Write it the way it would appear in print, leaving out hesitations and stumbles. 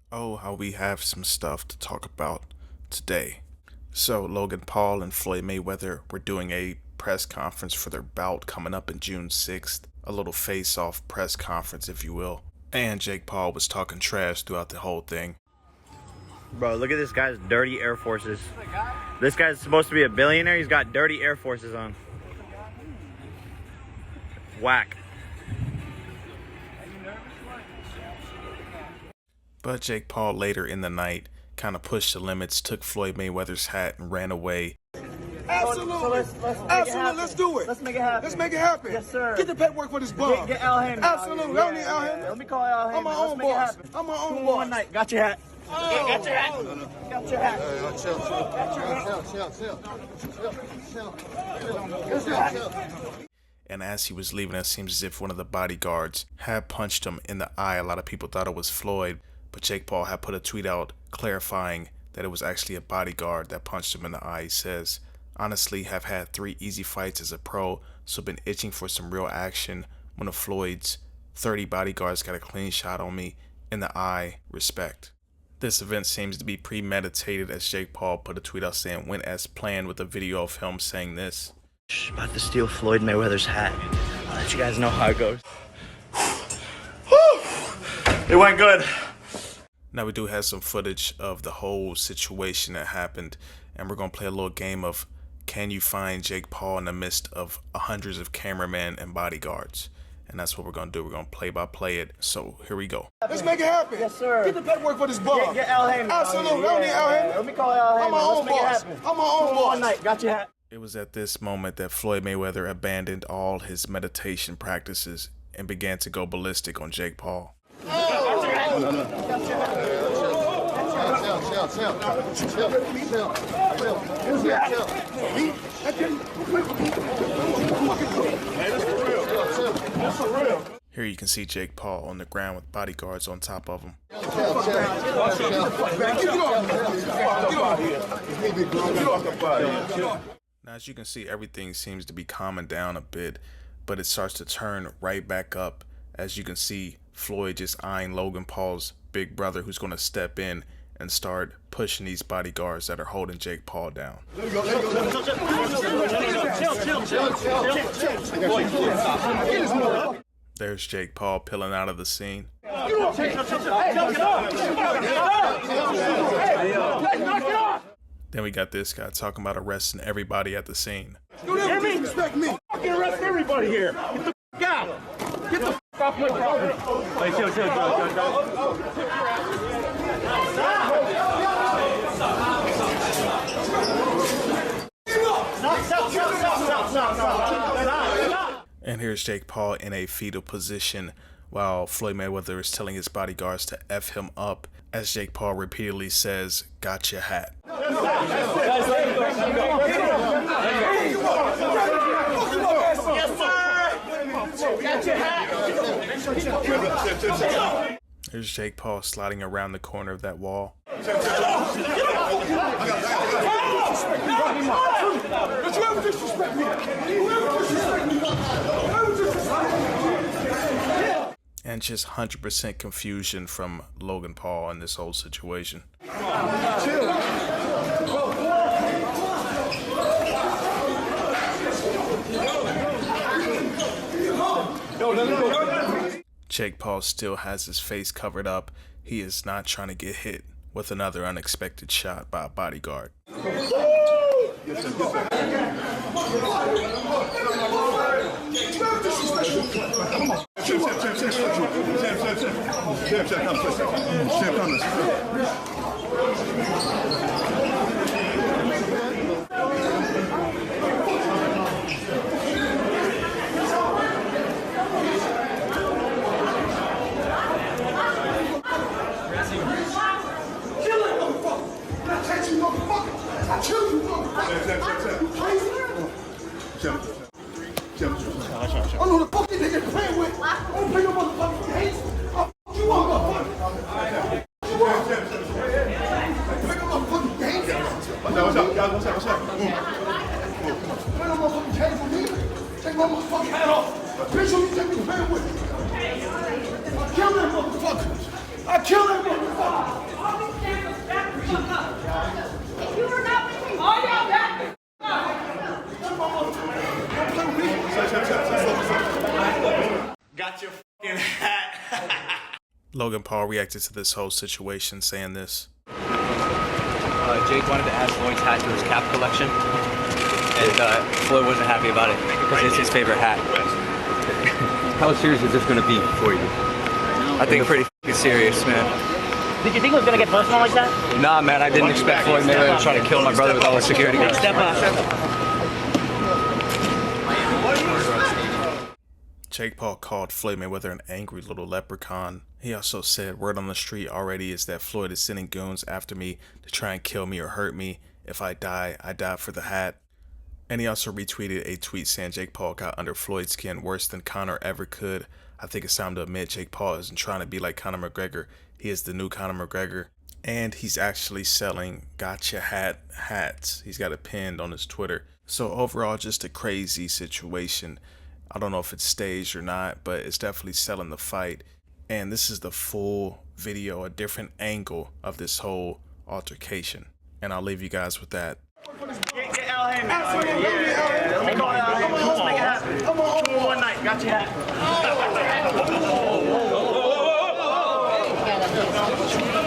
Oh, how we have some stuff to talk about today. So, Logan Paul and Floyd Mayweather were doing a press conference for their bout coming up in June 6th. A little face-off press conference, if you will. And Jake Paul was talking trash throughout the whole thing. Bro, look at this guy's dirty Air Forces. This guy's supposed to be a billionaire. He's got dirty Air Forces on. Whack. But Jake Paul later in the night kind of pushed the limits, took Floyd Mayweather's hat and ran away. Absolutely. Let's do it. Let's make it happen. Let's make it happen. Yes, sir. Get the paperwork for this bum. Get Al Heyman. Absolutely. I don't need Al Heyman. Let me call Al Heyman. I'm my own boss. I'm my own boss. One night. Got your hat. Got your hat. Got your hat. And as he was leaving, it seems as if one of the bodyguards had punched him in the eye. A lot of people thought it was Floyd, but Jake Paul had put a tweet out clarifying that it was actually a bodyguard that punched him in the eye. He says, honestly, have had 3 easy fights as a pro, so been itching for some real action. One of Floyd's 30 bodyguards got a clean shot on me in the eye. Respect. This event seems to be premeditated, as Jake Paul put a tweet out saying went as planned, with a video of him saying this. About to steal Floyd Mayweather's hat. I'll let you guys know how it goes. It went good. Now we do have some footage of the whole situation that happened, and we're going to play a little game of can you find Jake Paul in the midst of hundreds of cameramen and bodyguards? And that's what we're going to do. We're going to play by play it. So here we go. Let's make it happen. Yes, sir. Get the paperwork for this bum. Get Al Heyman. Absolutely. I don't need Al Heyman. Let me call Al Heyman. I'm my own boss. I'm my own boss. One night. Got your hat. It was at this moment that Floyd Mayweather abandoned all his meditation practices and began to go ballistic on Jake Paul. Here you can see Jake Paul on the ground with bodyguards on top of him. Now, as you can see, everything seems to be calming down a bit, but it starts to turn right back up. As you can see, Floyd just eyeing Logan Paul's big brother, who's going to step in and start pushing these bodyguards that are holding Jake Paul down. There's Jake Paul peeling out of the scene. Then we got this guy talking about arresting everybody at the scene. Don't ever disrespect me. Fucking arrest everybody here. Get the fuck out. Get the fuck off my property. Hey, chill. And here's Jake Paul in a fetal position while Floyd Mayweather is telling his bodyguards to F him up, as Jake Paul repeatedly says, got your hat. There's Jake Paul sliding around the corner of that wall. And just 100% confusion from Logan Paul in this whole situation. Jake Paul still has his face covered up. He is not trying to get hit with another unexpected shot by a bodyguard. I know the fuck you niggas playing with. I don't play no motherfucking games. I'll fuck you up, motherfucker. Play no motherfucking games. Play no motherfucking games with me. Take my motherfucking hat off. Make sure you take me playing with. I kill that motherfucker. Logan Paul reacted to this whole situation saying this. Jake wanted to add Floyd's hat to his cap collection, and Floyd wasn't happy about it because it's his favorite hat. How serious is this going to be for you? I think pretty serious, man. Did you think it was going to get personal like that? Nah, man, I didn't expect Floyd Mayweather to try to kill my brother with all the security guards. Step up. Jake Paul called Floyd Mayweather an angry little leprechaun. He also said, word on the street already is that Floyd is sending goons after me to try and kill me or hurt me. If I die, I die for the hat. And he also retweeted a tweet saying Jake Paul got under Floyd's skin worse than Conor ever could. I think it's time to admit Jake Paul isn't trying to be like Conor McGregor. He is the new Conor McGregor. And he's actually selling gotcha hats. He's got it pinned on his Twitter. So overall, just a crazy situation. I don't know if it's staged or not, but it's definitely selling the fight. And this is the full video, a different angle of this whole altercation. And I'll leave you guys with that. Get Al Heyman. Let me call Al Heyman. Let's make it happen. 2 in 1 night. Got you.